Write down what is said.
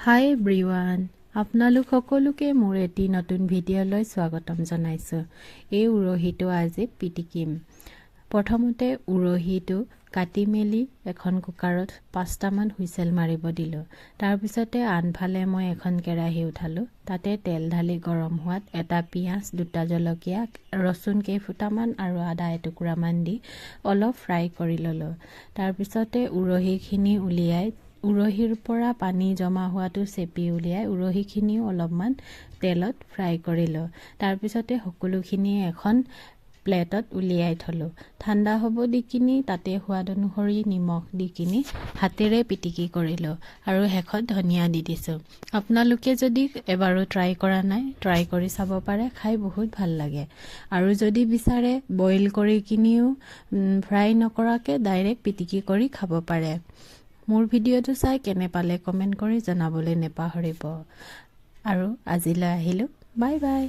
হাই everyone, আপোনালোক সকলোকে মোৰ এটি নতুন ভিডিঅ'লৈ স্বাগতম জনাইছোঁ। এই উৰহীটো আজি পিটিকিম। প্ৰথমতে উৰহীটো কাটি মেলি এখন কুকাৰত 5টামান হুইচেল মাৰিব দিলোঁ। তাৰপিছতে আনফালে মই এখন কেৰাহী উঠালোঁ। তাতে তেল ঢালি গৰম হোৱাত এটা পিঁয়াজ, 2টা জলকীয়া, ৰচুন কেইফুটামান আৰু আদা এটুকুৰামান দি অলপ ফ্ৰাই কৰি ল'লোঁ। তাৰপিছতে উৰহীখিনি উলিয়াই উৰহীৰ পৰা পানী জমা হোৱাটো চেপি উলিয়াই উৰহীখিনিও অলপমান তেলত ফ্ৰাই কৰিলোঁ। তাৰপিছতে সকলোখিনি এখন প্লেটত উলিয়াই থলোঁ। ঠাণ্ডা হ'ব দি কিনি তাতে সোৱাদ অনুসৰি নিমখ দি কিনি হাতেৰে পিটিকি কৰিলোঁ আৰু শেষত ধনিয়া দি দিছোঁ। আপোনালোকে যদি এবাৰো ট্ৰাই কৰা নাই, ট্ৰাই কৰি চাব পাৰে, খাই বহুত ভাল লাগে। আৰু যদি বিচাৰে বইল কৰি কিনিও ফ্ৰাই নকৰাকৈ ডাইৰেক্ট পিটিকি কৰি খাব পাৰে। মোৰ ভিডিঅ'টো চাই কেনে পালে কমেণ্ট কৰি জনাবলৈ নেপাহৰিব। আৰু আজিলৈ আহিলোঁ, বাই বাই।